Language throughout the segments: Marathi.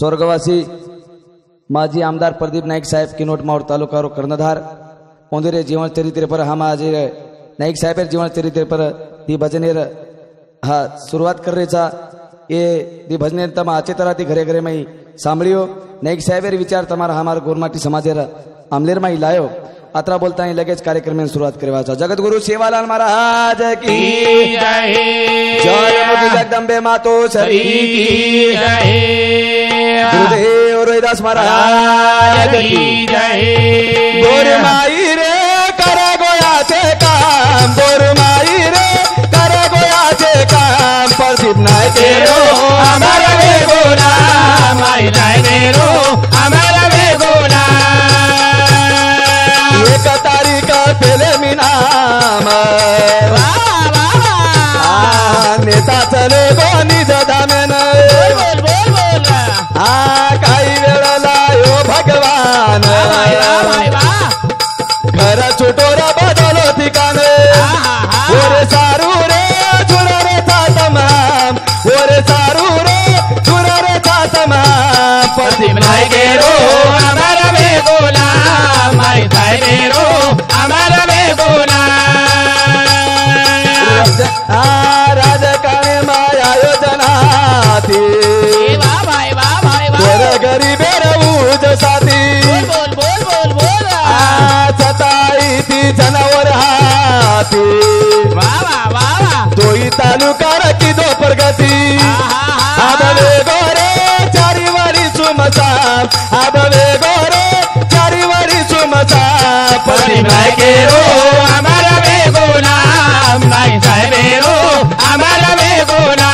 स्वर्गवासी माजी आमदार प्रदीप नाईक साहेब किनोट मावळ तालुका कर्णधार ओंदेरे जीवन चरित्र पर हम आज नाईक साहेब जीवन चरित्र पर दी भजनेर हा सुरुवात करेचा ये दी भजनेर तमा आचे तरह ती घरे घरे मई सांभळियो नाईक साहेबेर विचार तमारा हमार गोरमाटी समाजेर आमलेर माई लायो अत्रा बोलता ही लगेच कार्यक्रम में शुरुआत करवाचा। जगतगुरु सेवालाल महाराज की जय, जय जगदंबे मातो श्री की जय, गुरुदेव रोहिदास महाराज की जय। गोरमाई रे करे गोयाचे काम, गोरमाई रे करे गोयाचे काम, प्रदीप नाईक रो हमारा वे गोना, माई नाईक रो हमारा वे गोना। एक तारीख पेले मी नाम नेता चले गोनी जदामेन काही वेळेला यो भगवान घर छोटोर बदलो ठिकाण ओरे सारू रे झुरा रे तमाम, ओरे सारू रे झुरा रे तमाम, प्रदीप नाईक रो हमारा वे गोला, माई नाईक रो हमारा वे गोला। राजकारणी माया योजना ती गरीबेर उज साथी सताई ती जनावर हाती तोही तालुका रखी दो प्रगती आबवे गोरे चारी वारी सुमसाम, आबवे गोरे चारी वारी सुमसाम, प्रदीप नाईक रो हमारा वे गोना, नाईक साहेब रो हमारा वे गोना।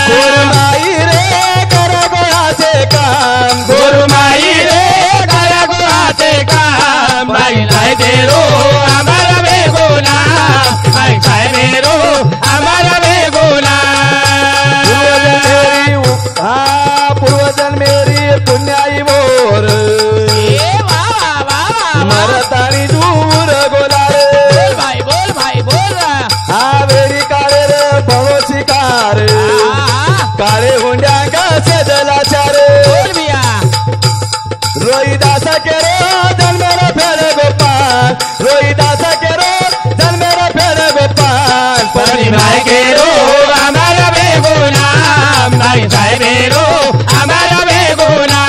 गोरमाई रे कर गोहाचे काम, गोरमाई रे कर गोहाचे काम, नाईक साहेब रो हमारा वे गोना, नाईक साहेब रो हमारा वे गोना। पूर्वजन मेरी पुण्याई मोर मरतानी दूर गोला रे, बोल भाई बोल भाई बोल। वेरी काळे रे भवो शिकार काळे हुंड्यांगा सेदला चारे रोहिदास के रो जन्मेर फेर गोपाल, रोहिदास के रो जन्मेर फेर गोपाल, प्रदीप नाईक रो हमारा वे गोना, नाईक साहेब रो हमारा वे गोना।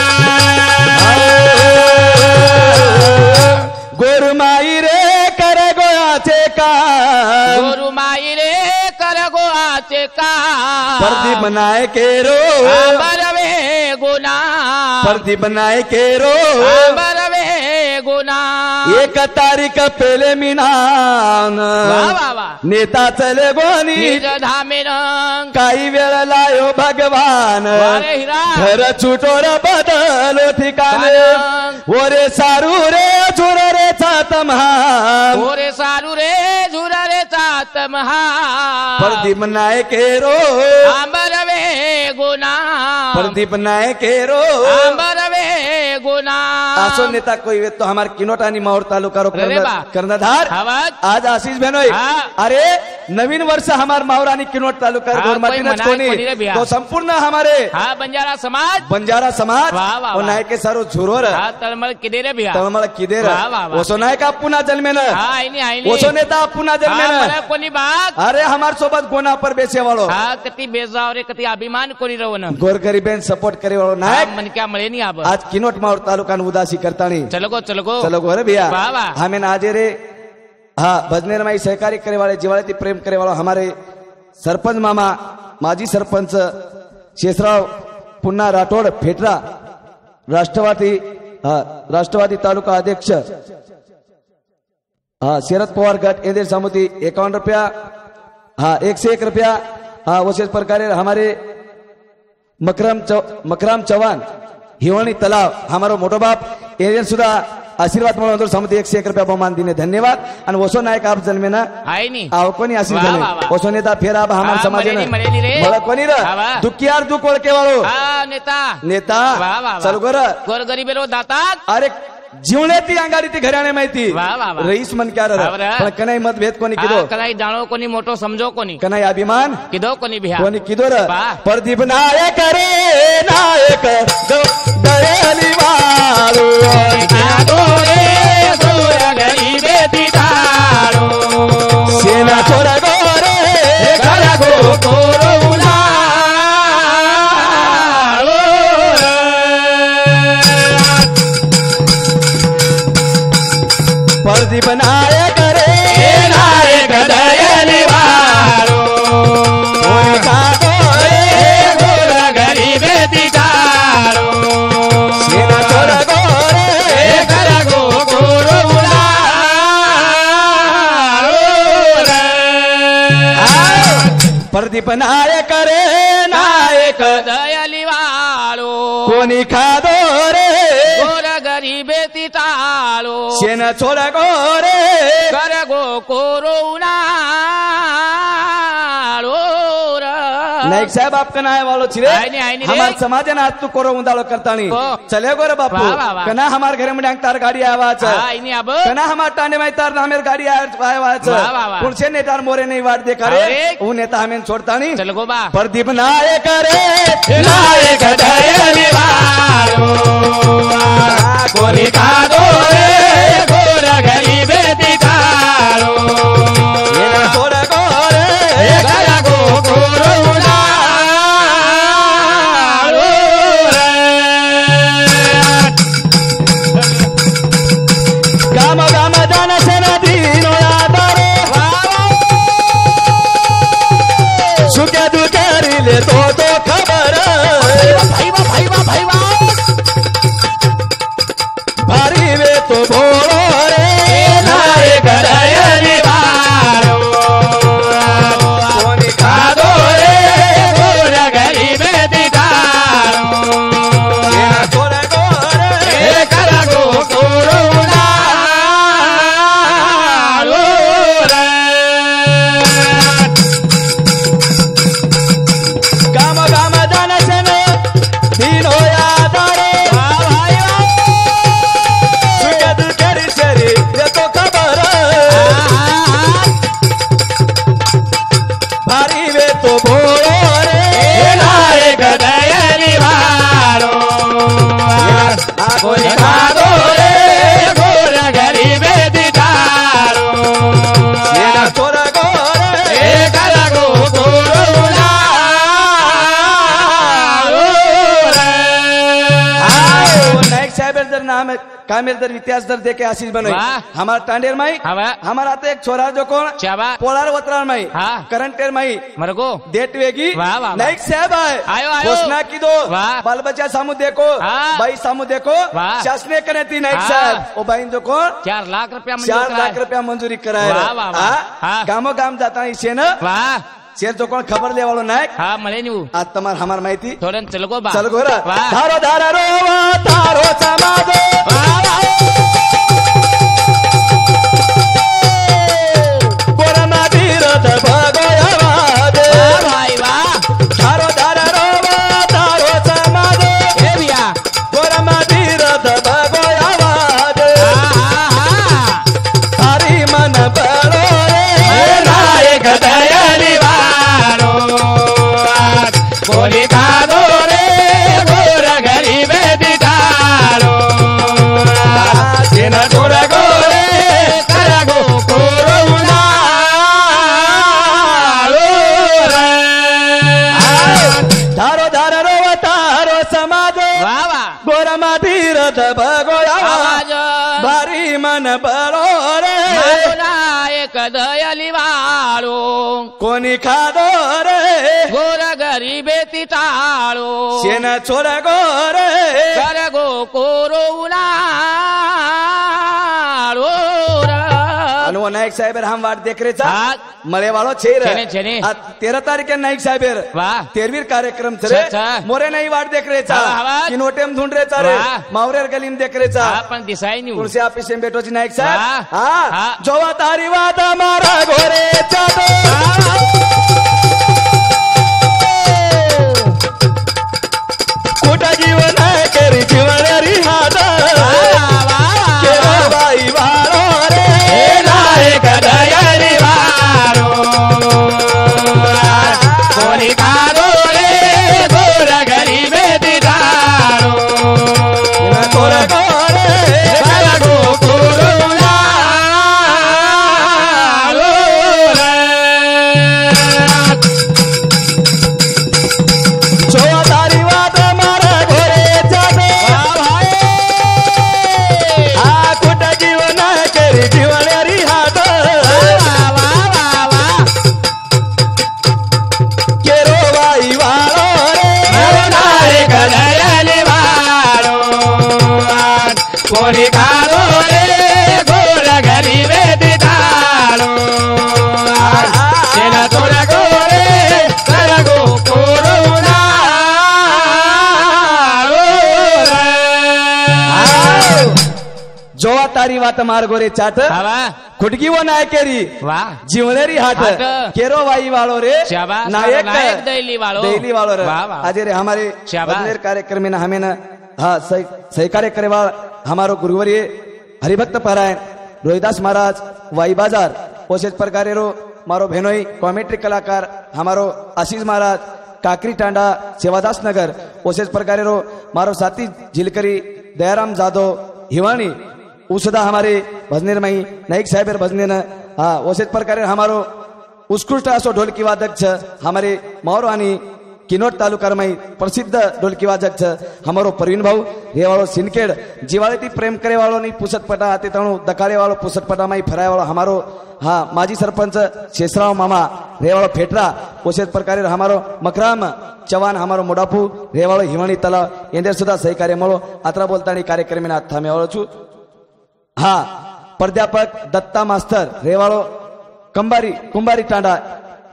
गोरमाई रे करे गोयाचे काम, गोरमाई रे कर गोआचे काम, प्रदीप नाईक रो हमारा वे गोना, प्रदीप नाईक रो हमारा वे गोना। एक तारीख पेले मी नाम नेता चले गोनी धामेन काही वेळ लायो भगवान घर छुटोर बदलो ठिकाण ओरे सारू रे झुर रे तमहा, ओरे सारू रे झुरा रे तमहा, प्रदीप नाईक रो आंबर वे गोना, प्रदीप नाईक रो आंबर वे गोना। आसो नेता कोई वे तो हमारे किनोटानी मावळ तालुका रो कर्णधार आज आशीष बहनोई। अरे नवीन वर्ष हमार मावरानी किनोट तालुका गोरमाटी कोनी तो संपूर्ण हमारे बंजारा समाज, बंजारा समाज और नायके सारो झुरोर तळमळ किदेरे बिया, तळमळ किदेर ओसो नायका पुन्हा जन्मेन ओसो नेता पुन्हा जन्मेन कोणी बाग। अरे हमार सोबत गोना पर बेसे वाळो कती बेजाव रे कती अभिमान कोणी रवण गोरगरीबेन सपोर्ट करे वाळो नायक मन क्या मळे नी आब आज किनोट मावळ तालुका उदासी करतानी चलो गो चलो गो चलो गो रे भैया हमें आज रे हाँ भजनेर माई सहकारी करे वाले जिवाळ्याती प्रेम करे वाला हमारे सरपंच मामा माजी सरपंच शेषराव पुन्हा राठोड फेटरा राष्ट्रवादी तालुका अध्यक्ष शरद पवार गट इंदिर समिति 51 रुपया 101 रुपया विशेष प्रकार हमारे मकराम चौहान हिवणी तलाव हमारो मोटो बाप एरियन सुधा आशीर्वाद म्हणून समिति 101 रुपया बहुमान दिने धन्यवाद। आणि वसो नायक आप जन्मे ना आहे नी आव कोणी आशीष झाले वसो नेता फेर आप हमार समाजे ना मला कोणी र दुखियार दुख ओळखे वाळो नेता नेता चल गोर गोर गरीबेरो दाता अरे जीवण्याची अंगाडी ती घराणे माहिती वा, वा, वा. रईस मन क्या वा, वा. पण कनाई मतभेद कोणी हा, किदो कनाई जाणो कोणी मोठो समजो कोणी कनाई अभिमान किदो कोणी बिहा कोणी किदो र वा. प्रदीप नायक रे नायक दयाली वाळू सेना छोरा गोरे घरा गो प्रदीप नायक रे नायक दयाली वाळू सेना छोरा गोरे घरा गो प्रदीप नायक रे नायक दयाली वाळो कोणी खादो रे गोर गरीबे ती टाळो शेन छोड गोरे कर गो कोरोना नाईक साहेब आपका नाय वालो छिरे आईनी, आईनी रे. हमार समाज ना आज तू कोरो उंदालो करतानी हो. चले गोरे बापू वाह, वाह, वाह. कना हमार घरे में तार गाड़ी आवाज आईनी अब कना हमार टाने में तार नामेर गाड़ी आवाज वाह, वाह, वाह. पुरसे नेतार मोरे नहीं वाट दे करे अरे. वो नेता हमें छोड़तानी चल गो बा प्रदीप नायक रे नायक दयाली वाळो कोणी खादो रे गोर गरीबे ती टाळो सेना छोड गोरे घरा गो कोरोना गाम गाम जान सेना दीनो यादारो सुखे तू करिले तो खबर भारी वे तो भोळो रे नायक दयाली वाळो कोणी खादो रे गोर गरीबे ती टाळो सेना छोड गोरे घरा गो कोरोना गाम गाम जान सेना दीनो यादारो सुगद करी शरी तो खबर भारी वे तो भोळो रे नायक दयाली वाळो कोणी खादो रे गोर गरीबे ती टाळो सेना छोड गोरे घरा गो कोरोना नायक साहेब जर नाम कामेर जर इतिहास जर देखे आशीष बनो वाह. हमार टांडेर माई हवा हमारा तो एक छोरा जो कोण चाबा पोलार वतरार माई हाँ. करंटेर माई मरगो डेट वेगी वाह, वाह, वाह. नाइक साहब आए आयो, आयो. घोषणा की दो वाह. बाल बच्चा सामू देखो हाँ. भाई सामू देखो वाह. शासने करे थी नाइक हाँ. साहब ओ भाई जो कोण 4 लाख रुपया 4 लाख रुपया मंजूरी कराए वाह, वाह, वाह. हाँ. गामो गाम जाता इसे न वाह शेर जो कोण खबर ले वालो नायक हा मले न्यू आज तमार हमार माहिती थोडं चल गो बा चल गोरा वाह. धारो धारा रो तारो समाज गोरा मातीर भगोया वाद वाह भाई वाह धारो धारा रो तारो समाज ए बिया गोरा मातीर भगोया वाद हरी मन बळो रे नायक दयाली वाळो कोणी खादो रे गोर गरीबे ती टाळो सेना छोड गोरे घरा गो कोरोना धारो धारा रो तारो समाज वाह वाह गोरा मातीर भगोया आवाज भारी मन बळो रे नायक दयाली वाळो कोणी खादो रे गोर गरीबे ती टाळो सेना छोड गोरे कर गो कोरोना अनु नायक साहेब हम वाट देख रे चा हाँ. मळे वालो छेर छेने, छेने. 13 तारीख नायक साहेब वाह 13वीर कार्यक्रम थे अच्छा. मोरे नहीं वाट देख रे चा हवा, हवा. की नोटेम ढूंढ रे चा रे वाह. मावरेर गलीम देख रे चा हा पण दिसाय न्यू कुर्सी ऑफिस में बैठो जी नायक साहेब वाह. हाँ हाँ. जोवा तारी वादा मारा गोरे चादो कुठं जीवन करी जीवन रिहादा गात मार्गोरे चाट हवा खुटगी वो नायकेरी वाह जिवळेरी हाट हाट. केरो वाई वालो रे शाबाश, नायक नायक दैली वालो. दैली वालो रे वाह, वाह. आज रे हमारे शाबाश. बदनेर कार्यक्रम में हमें न हाँ सही कार्य करे वाल हमारो गुरुवर्य हरिभक्त परायण रोहिदास महाराज वाई बाजार ओसेज प्रकारे रो मारो भेनोई कॉमेंट्री कलाकार हमारो आशीष महाराज काकरी टांडा सेवादास नगर ओसेज प्रकारे रो मारो साथी झिलकरी दयाराम जाधव हिवाणी उसदा हमारे भजनेर मई नाईक साहेब भजनेन हाँ ओसेज प्रकारे हमारो उत्कृष्ट असो ढोलकी वादक छ हमारे मौर आणि किनोट तालुकामई प्रसिद्ध ढोलकी वादक छ हमारो प्रवीण भाऊ हे वाळो सिनकेड जीवाळेती प्रेम करे वाळो नहीं पुसत पटा ते तणु दकाळे वाळो पुसत पटा माई फराय वाळो हमारो हाँ माजी सरपंच शेषराव मामा रेवाड़ो फेटरा ओसेज प्रकारे हमारो मकराम चव्हाण हमारो मोडापू रेवाड़ो हिवणी तलाव एंदेर सुद्धा सहकार्य मळो आत्रा बोलतानी कार्यक्रम में थामे वाळो छु हाँ प्राध्यापक दत्ता मास्टर रेवाड़ो कुंभारी टांडा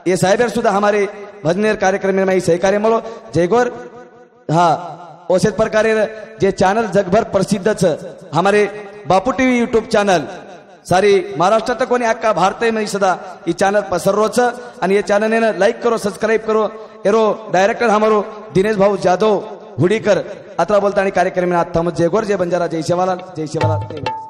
ये साहेबर सुद्धा हमारे भजनेर कार्यक्रम में सहकार्य मळो जयगोर हाँ ओसेज प्रकारे जे चॅनल जगभर प्रसिद्ध छ हमारे बापू टीव्ही यूट्यूब चॅनल सारी महाराष्ट्रात कोणी अख्खा भारतमध्ये सदा ये चॅनल पसररोच आणि ये चॅनल ने लाईक करो सब्सक्राइब करो एरो डायरेक्टर हमारो दिनेश भाऊ जाधव हुडीकर अत्रा बोलता कार्यक्रम में आता जयगोर जय बंजारा जय शिवालाल जय शिवालाल